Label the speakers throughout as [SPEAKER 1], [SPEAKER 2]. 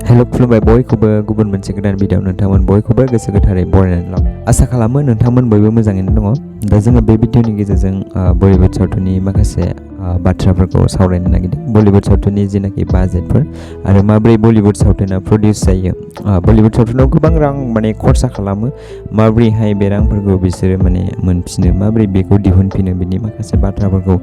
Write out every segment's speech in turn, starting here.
[SPEAKER 1] हेल' खुलुमबाय बयखौबो गुबुन मोनसे गोदान भिडिअ नोंथांमोन बयखौबो गोसो गोथारै बरायनानै ला आसा खालामो नोंथांमोन बयबो मोजाङैनो दङ। दा जोङो बे भिडिअनि गेजेरजों बलिउड सावथुननि माखासे बाथ्राफोरखौ सावरायनो नागिरदों। बलिउड सावथुननि जेनाखि बाजेटफोर आरो माबोरै बलिउड सावथुना प्रडिउस जायो, बलिउड सावथुनाव गोबां रां खरसा खालामो, माबोरैहाय बे रांफोरखौ बिसोरो मोनफिनो, माबोरै बेखौ दिहुनफिनो, बिनि माखासे बाथ्राफोरखौ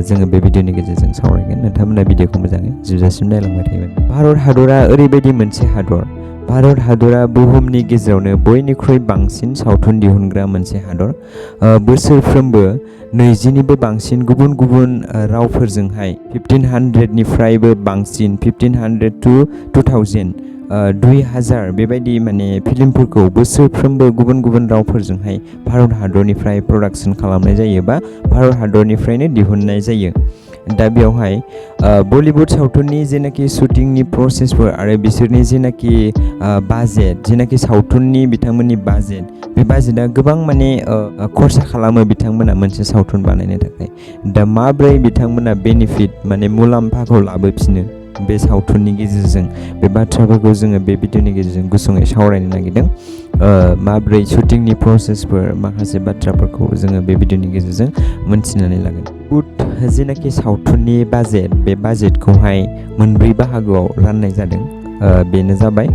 [SPEAKER 1] जोङो बे भिडिअनि गेजेरजों सावरायगोन। नोंथांमोना भिडिअखौ मोजाङै जोबजासिम नायलांबाय थायोमोन। भारत हादरा ओरैबायदि मोनसे हादर, भारत हादरा बुहुमनि गेजेरावनो बयनिख्रुइ बांसिन सावथुन दिहुनग्रा मोनसे हादर। बोसोरफ्रोमबो 20निबो बांसिन गुबुन गुबुन रावफोरजोंहाय 1500निफ्रायबो बांसिन 1500 to 2000 2000 बेबायदि फिल्मफोरखौ बोसोरफ्रोमबो गुबुन गुबुन रावफोरजोंहाय भारत हादरनिफ्राय प्रडाक्सन खालामनाय जायो बा भारत हादरनिफ्रायनो दिहुननाय जायो। दा बेवहाय बलिउड सावथुननि जेनाखि शुटिंनि प्रसेसफोर आरो बिसोरनि जेनाखि बाजेट, जेनाखि सावथुननि बिथांमोननि बाजेट, बे बाजेटआ गोबां खरसा खालामो बिथांमोना मोनसे सावथुन बानायनो थाखाय। दा माब्रै बिथांमोना बेनिफिट मुलाम्फाखौ लाबोफिनो बे सावथुननि गेजेरजों, बे बाथ्राफोरखौ जोङो बे भिडिअनि गेजेरजों गुसुङै सावरायनो नागिरदों। माब्रै शुटिंनि प्रसेसफोर, माखासे बाथ्राफोरखौ जोङो बे भिडिअनि गेजेरजों मोनथिनानै लागोन। जेनाखि सावथुननि बाजेट, बे बाजेटखौहाय मोनब्रै बाहागोआव राननाय जादों। बेनो जाबाय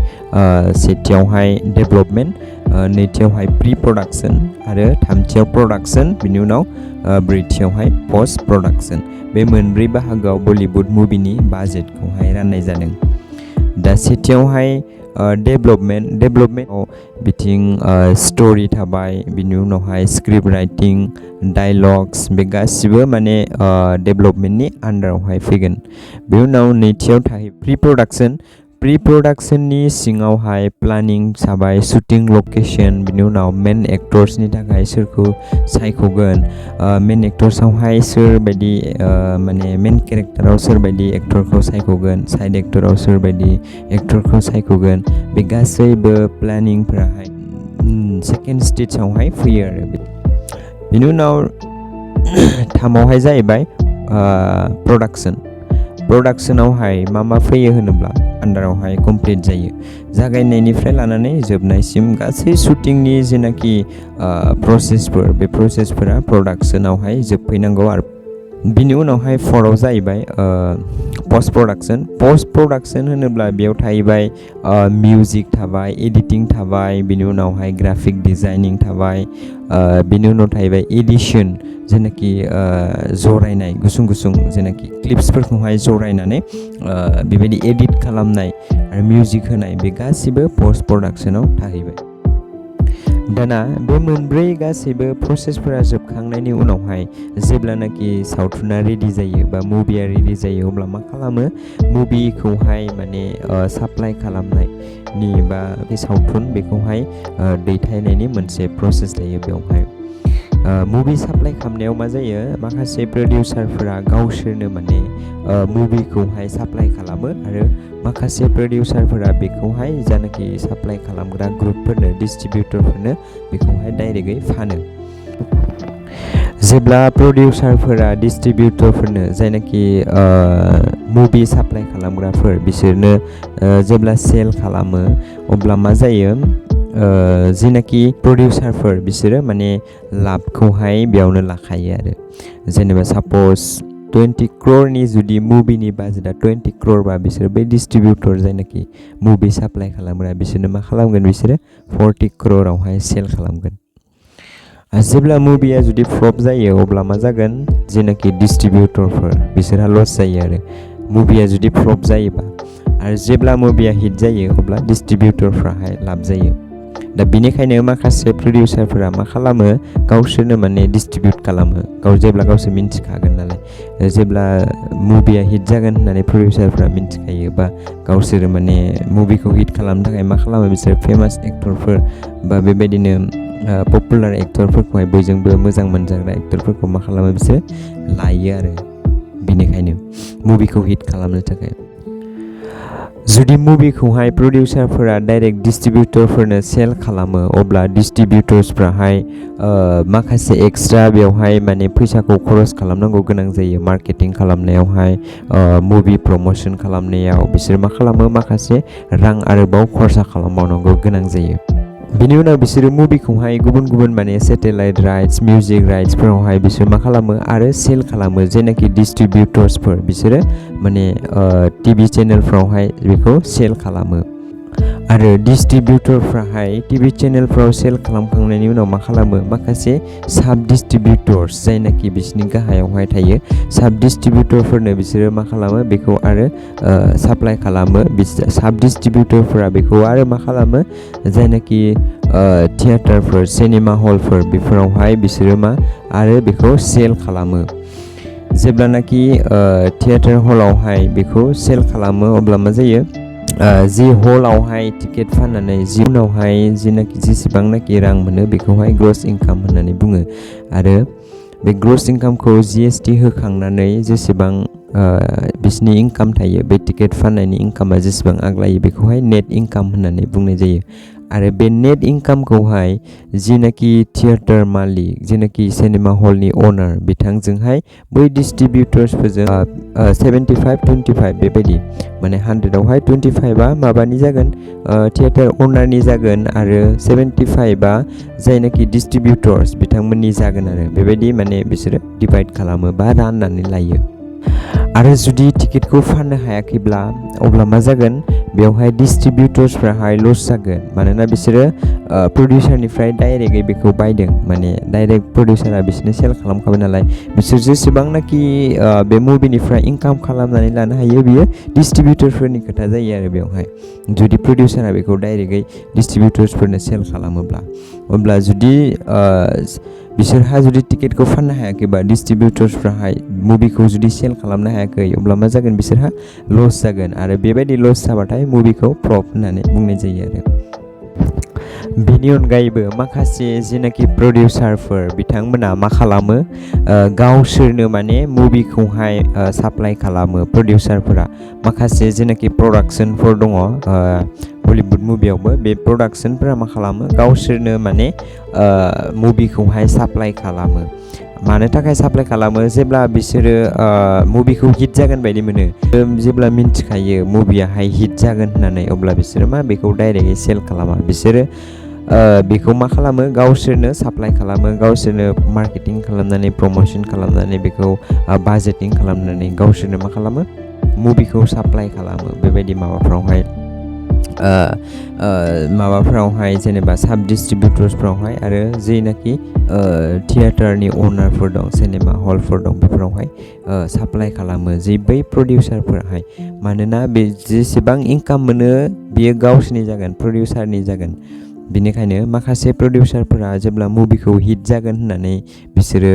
[SPEAKER 1] सेथियावहाय डेभेलपमेन्ट, नैथियावहाय प्रि प्रडाक्सन आरो थामथियाव प्रडाक्सन, बिनि उनाव ब्रैथियावहाय पस्ट प्रडाक्सन। बे मोनब्रै बाहागोआव बलिउड मुभिनि बाजेटखौहाय राननाय जादों। दा सेथियावहाय डेभेलपमेन्टआव बिथिं स्ट'रि थाबाय, बिनि उनावहाय स्क्रिप्ट राइटिं, डायलग्स, बे गासिबो डेभेलपमेन्टनि आन्डारावहाय फैगोन। बेनि उनाव नैथियाव थायो प्रि प्रडाक्शननि सिङावहाय प्लानिं थाबाय, शुटिं लकेशन, बिनि उनाव मेन एक्टर्सनि थाखाय सोरखौ सायख'गोन, मेन एक्टर्सआवहाय सोरबायदि मेन केरेक्टाराव सोरबायदि एक्टरखौ सायख'गोन, साइड एक्टराव सोरबायदि एक्टरखौ सायख'गोन, बे गासैबो प्लेनिंफोराहाय सेकेन्ड स्टेजआवहाय फैयो आरो। बेनि उनाव थामावहाय जाहैबाय प्रडाक्शनावहाय मा फैयो होनोब्ला आन्डारावहाय कमप्लिट जायो। जागायनायनिफ्राय लानानै जोबनायसिम गासै शुटिंनि जेनाखि प्रसेसफोर, बे प्रसेसफोरा प्रडाक्शनावहाय जोबफैनांगौ आरो। बिनि उनावहाय फराव जाहैबाय पस्ट प्रडाक्शन होनोब्ला बेयाव थाहैबाय मिउजिक थाबाय, एडिटिं थाबाय, बिनि उनावहाय ग्राफिक डिजाइनिं थाबाय, बिनि उनाव थाहैबाय एडिशन, जेनाखि जरायनाय, गुसुं जेनाखि क्लिप्सफोरखौहाय जरायनानै बेबायदि एडिट खालामनाय आरो मिउजिक होनाय, बे गासिबो पस्ट प्रडाक्शनाव थाहैबाय। दाना बे मोनब्रै गासैबो प्रसेसफोरा जोबखांनायनि उनावहाय जेब्लानाखि सावथुना रेडि जायो बा मुभिया रेडि जायो, अब्ला मा खालामो, मुभिखौहाय साप्लाइ खालामनायनि बा बे सावथुन बेखौहाय दैथायनायनि मोनसे प्रसेस थायो। बेवहाय मुभि साप्लाइ खालामनायाव मा जायो, माखासे प्रडिउसारफोरा गावसोरनो मुभिखौहाय साप्लाइ खालामो आरो माखासे प्रडिउसारफोरा बेखौहाय जानाखि साप्लाइ खालामग्रा ग्रुपफोरनो, डिस्ट्रिबिउटरफोरनो बेखौहाय डाइरेक्टयै फानो। जेब्ला प्रडिउसारफोरा डिस्ट्रिबिउटरफोरनो, जायनाखि मुभि साप्लाइ खालामग्राफोर, बिसोरनो जेब्ला सेल खालामो, अब्ला मा जायो, जेनाखि प्रडिउसारफोर बिसोरो लाबखौहाय बेयावनो लाखायो आरो। जेनेबा साप'ज 20 crore जुदि मुभिनि बाजेटआ 20 crore बा, बिसोरो बै डिस्ट्रिबिउटर जायनाखि मुभि साप्लाइ खालामग्रा, बिसोरनो मा खालामगोन, बिसोरो 40 crore सेल खालामगोन। जेब्ला मुभिया जुदि फ्लप जायो, अब्ला मा जागोन, जेनाखि डिस्ट्रिबिउटरफोर बिसोरहा लस जायो आरो मुभिया जुदि फ्लप जायोबा। आरो जेब्ला मुभिया हिट जायो, अब्ला डिस्ट्रिबिउटरफ्राहाय लाब जायो। दा बिनिखायनो माखासे प्रडिउसारफोरा मा खालामो, गावसोरनो डिस्ट्रिबिउट खालामो, जेब्ला गावसोर मिन्थिखागोन नालाय, जेब्ला मुभिया हिट जागोन होननानै प्रडिउसारफोरा मिन्थिखायो बा गावसोर मुभिखौ हिट खालामनो थाखाय मा खालामो, बिसोर फेमास एक्टरफोर बा बेबायदिनो पपुलार एक्टरफोरखौहाय, बयजोंबो मोजां मोनजाग्रा एक्टरफोरखौ मा खालामो, बिसोर लायो आरो। बिनिखायनो मुभिखौ हिट खालामनो थाखाय। जुदि मुभिखौहाय प्रडिउसारफोरा डाइरेक्ट डिस्ट्रिबिउटरफोरनो सेल खालामो अब्ला डिस्ट्रिबिउटर्सफ्राहाय माखासे एक्सट्रा बेवहाय माने फैसाखौ खरस खालामनांगौ गोनां जायो मार्केटिं खालामनायावहाय मुभि प्रमोशन खालामनायाव बिसोर मा खालामो माखासे रां आरोबाव खरसा खालामबावनांगौ गोनां जायो बिनि उनाव बिसोरो मुभिखौहाय गुबुन गुबुन माने सेटेलाइट राइट्स मिउजिक राइट्सफोरावहाय बिसोर मा खालामो आरो सेल खालामो जेनाखि डिस्ट्रिबिउटर्सफोर बिसोरो माने टिभि चेनेलफ्रावहाय बेखौ सेल खालामो आरो डिस्ट्रिबिउटरफ्राहाय टिभि चेनेलफ्राव सेल खालामखांनायनि उनाव मा खालामो माखासे साब डिस्ट्रिबिउटर्स जायनाखि बिसोरनि गाहायावहाय थायो साब डिस्ट्रिबिउटरफोरनो बिसोरो मा खालामो बेखौ आरो साप्लाइ खालामो साब डिस्ट्रिबिउटरफोरा बेखौ आरो मा खालामो जायनाखि थियेटारफोर सिनेमा हलफोर बेफोरावहाय बिसोरो मा आरो बेखौ सेल खालामो जेब्लानाखि थियेटार हलावहाय बेखौ सेल खालामो अब्ला मा जायो जि हलावहाय टिकेट फाननानै जि उनावहाय जिनाखि जेसेबांनाखि रां मोनो बेखौहाय ग्रस इनकाम होननानै बुङो आरो बे ग्रस इनकामखौ GST होखांनानै जेसेबां बिसनि इनकाम थायो बे टिकेट फाननायनि इनकामा जेसेबां आग्लायो बेखौहाय नेट इनकाम होननानै बुंनाय जायो आरो बे नेट इनकामखौहाय जिनाखि थियेटार मालिक जेनाखि सिनेमा हलनि अनार बिथांजोंहाय बै डिस्ट्रिबिउटर्सफोरजों 75-25 बेबायदि माने 100आवहाय 25आ माबानि जागोन थियेटार अनारनि जागोन आरो 75आ जायनाखि डिस्ट्रिबिउटर्स बिथांमोननि जागोन आरो बेबायदि माने बिसोरो डिभाइड खालामो बा राननानै लायो आरो जुदि टिकेटखौ फाननो हायाखैब्ला अब्ला मा जागोन बेवहाय डिस्ट्रिबिउटर्सफ्राहाय लस जागोन मानोना बिसोरो प्रडिउसारनिफ्राय डाइरेक्टयै बेखौ बायदों माने डाइरेक्ट प्रडिउसारा बिसोरनो सेल खालामखाबाय नालाय बिसोर जेसेबांनाखि बे मुभिनिफ्राय इनकाम खालामनानै लानो हायो बियो डिस्ट्रिबिउटरफोरनि खोथा जायो आरो बेवहाय जुदि प्रडिउसारा बेखौ डाइरेक्टयै डिस्ट्रिबिउटर्सफोरनो सेल खालामोब्ला अब्ला जुदि बिसोरहा जुदि टिकेटखौ फाननो हायाखैबा डिस्ट्रिबिउटर्सफ्राहाय मुभिखौ जुदि सेल खालामनो हायाखै अब्ला मा जागोन बिसोरहा लस जागोन आरो बेबायदि लस जाबाथाय मुभिखौ फ्लप होननानै बुंनाय जायो आरो बेनि अनगायैबो माखासे जेनाखि प्रडिउसारफोर बिथांमोना मा खालामो गावसोरनो माने मुभिखौहाय साप्लाइ खालामो प्रडिउसारफोरा माखासे जेनाखि प्रडाक्शनफोर दङ हलिउड मुभियावबो बे प्रडाक्शनफोरा मा खालामो गावसोरनो माने मुभिखौहाय साप्लाइ खालामो मानो थाखाय साप्लाइ खालामो जेब्ला बिसोरो मुभिखौ हिट जागोन बायदि मोनो जेब्ला मिन्थिखायो मुभियाहाय हिट जागोन होननानै अब्ला बिसोरो मा बेखौ डाइरेक्टयै सेल खालामा बिसोरो बेखौ मा खालामो गावसोरनो साप्लाइ खालामो गावसोरनो मार्केटिं खालामनानै प्रमोशन खालामनानै बेखौ बाजेटिं खालामनानै गावसोरनो मा खालामो मुभिखौ साप्लाइ खालामो बेबायदि माबाफ्रावहाय जेनेबा साब डिस्ट्रिबिउटर्सफ्रावहाय आरो जेनाखि थियेटारनि अनारफोर दं सिनेमा हलफोर दं बेफोरावहाय साप्लाइ खालामो जे बै प्रडिउसारफोराहाय मानोना बे जेसेबां इनकाम मोनो बियो गावसोरनि जागोन प्रडिउसारनि जागोन बिनिखायनो माखासे प्रडिउसारफोरा जेब्ला मुभिखौ हिट जागोन होननानै बिसोरो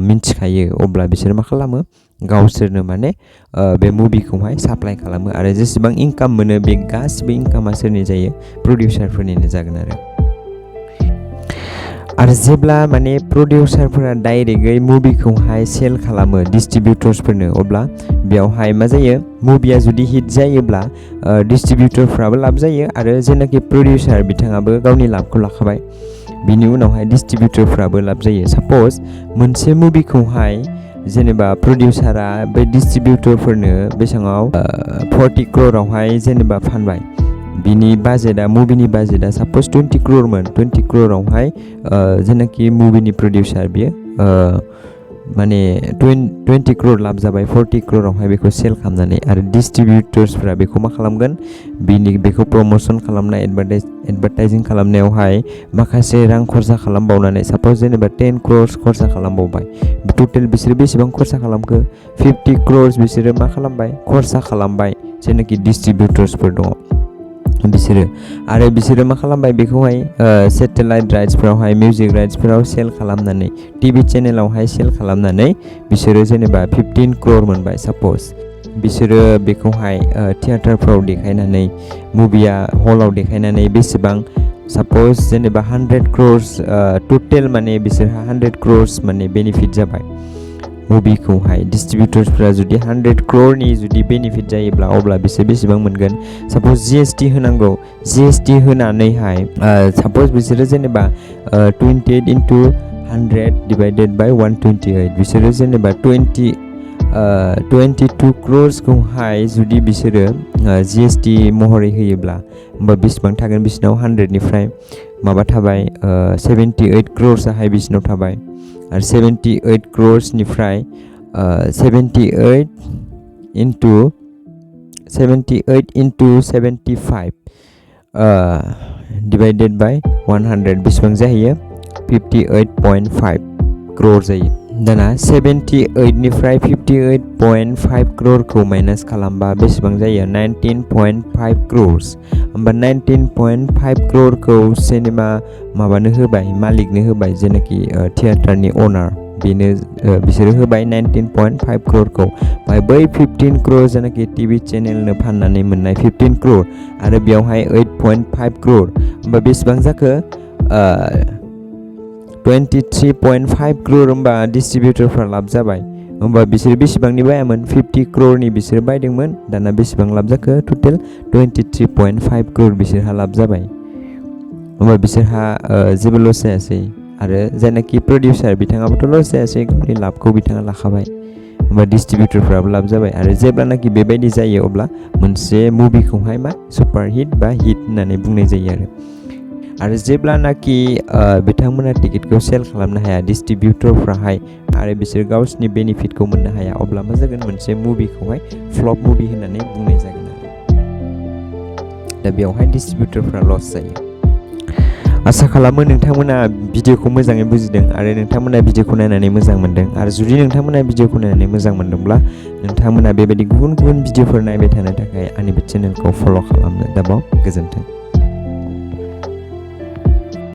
[SPEAKER 1] मिन्थिखायो अब्ला बिसोर मा खालामो गावसोरनो माने बे मुभिखौहाय साप्लाइ खालामो आरो जेसेबां इनकाम मोनो बे गासिबो इनकामा सोरनि जायो प्रडिउसारफोरनिनो जागोन आरो जेब्ला माने प्रडिउसारफोरा डाइरेक्टयै मुभिखौहाय सेल खालामो डिस्ट्रिबिउटर्सफोरनो अब्ला बेयावहाय मा जायो मुभिया जुदि हिट जायोब्ला डिस्ट्रिबिउटरफ्राबो लाब जायो आरो जेनाखि प्रडिउसार बिथाङाबो गावनि लाबखौ लाखाबाय बिनि उनावहाय डिस्ट्रिबिउटरफ्राबो लाब जायो साप'ज मोनसे मुभिखौहाय जेनेबा प्रडिउसारा बे डिस्ट्रिबिउटरफोरनो बेसेबाङाव 40 crore जेनेबा फानबाय बिनि बाजेटआ मुभिनि बाजेटआ साप'ज 20 crore 20 crore जेनाखि मुभिनि प्रडिउसार बियो माने 20 crore लाब जाबाय 40 crore बेखौ सेल खालामनानै आरो डिस्ट्रिबिउटर्सफ्रा बेखौ मा खालामगोन बेखौ प्रमोशन खालामनाय एडभार्टाइजिं खालामनायावहाय माखासे रां खरसा खालामबावनानै साप'ज जेनेबा 10 crore खरसा खालामबावबाय टटेल बिसोरो बेसेबां खरसा खालामखो 50 crore बिसोरो मा खालामबाय खरसा खालामबाय जेनाखि डिस्ट्रिबिउटर्सफोर दङ बिसोरो मा खालामबाय बेखौहाय सेटेलाइट राइट्सफोरावहाय मिउजिक राइट्सफोराव सेल खालामनानै टिभि चेनेलावहाय सेल खालामनानै बिसोरो जेनेबा 15 crore मोनबाय साप'ज बिसोरो बेखौहाय थियेटारफ्राव देखायनानै मुभिया हलाव देखायनानै बेसेबां साप'ज जेनेबा 100 crore टटेल माने बिसोरहा 100 crore माने बेनिफिट जाबाय मुभिखौहाय डिस्ट्रिबिउटर्सफ्रा जुदि 100 crore जुदि बेनिफिट जायोब्ला अब्ला बिसोर बेसेबां मोनगोन साप'ज GST होनांगौ GST होनानैहाय साप'ज बिसोरो जेनेबा 28 into 100 divided by 128 बिसोरो जेनेबा 22 crores खौहाय जुदि बिसोरो GST महरै होयोब्ला होमबा बेसेबां थागोन बिसिनाव 100 निफ्राय माबा थाबाय 78 crores आहाय बिसिनाव थाबाय आरो 78 crores निफ्राय 78 into 75 divided by 100 बेसेबां जाहैयो 58.5 crore जायो दाना 78 निफ्राय 58.5 crore खौ माइनास खालामबा बेसेबां जायो 19.5 crores होमबा 19.5 crore खौ सिनेमा माबानो होबाय मालिकनो होबाय जेनाखि थियेटारनि ओनार बेनो बिसोरो होबाय 19.5 crore खौ बाय बै 15 crore जेनाखि टिभि चेनेलनो फाननानै मोननाय 15 crore आरो बेयावहाय 8.5 crore होमबा बेसेबां जाखो 23.5 crore होमबा डिस्ट्रिबिउटरफ्रा लाब जाबाय होमबा बिसोर बेसेबांनि बायामोन 50 crore बिसोर बायदोंमोन दाना बेसेबां लाब जाखो टोटेल 23.5 crore बिसोरहा लाब जाबाय होमबा बिसोरहा जेबो लस जायासै आरो जायनाखि प्रडिउसार बिथाङाबोथ' लस जायासै गावनि लाबखौ बिथाङा लाखाबाय होमबा डिस्ट्रिबिउटरफ्राबो लाब जाबाय आरो जेब्लानाखि बेबायदि जायो अब्ला मोनसे मुभिखौहाय मा सुपार हिट बा हिट होननानै बुंनाय जायो आरो जेब्लानाखि बिथांमोना टिकेटखौ सेल खालामनो हाया डिस्ट्रिबिउटरफ्राहाय आरो बिसोर गावसिनि बेनिफिटखौ मोननो हाया अब्ला मा जागोन मोनसे मुभिखौहाय फ्लप मुभि होननानै बुंनाय जागोन आरो दा बेवहाय डिस्ट्रिबिउटरफ्रा लस जायो आसा खालामो नोंथांमोना भिडिअखौ मोजाङै बुजिदों आरो नोंथांमोना भिडिअखौ नायनानै मोजां मोनदों आरो जुदि नोंथांमोना भिडिअखौ नायनानै मोजां मोनदोंब्ला नोंथांमोना बेबायदि गुबुन गुबुन भिडिअफोर नायबाय थानो थाखाय आंनि बे चेनेलखौ फल' खालामनो दाबाव गोजोन्थों।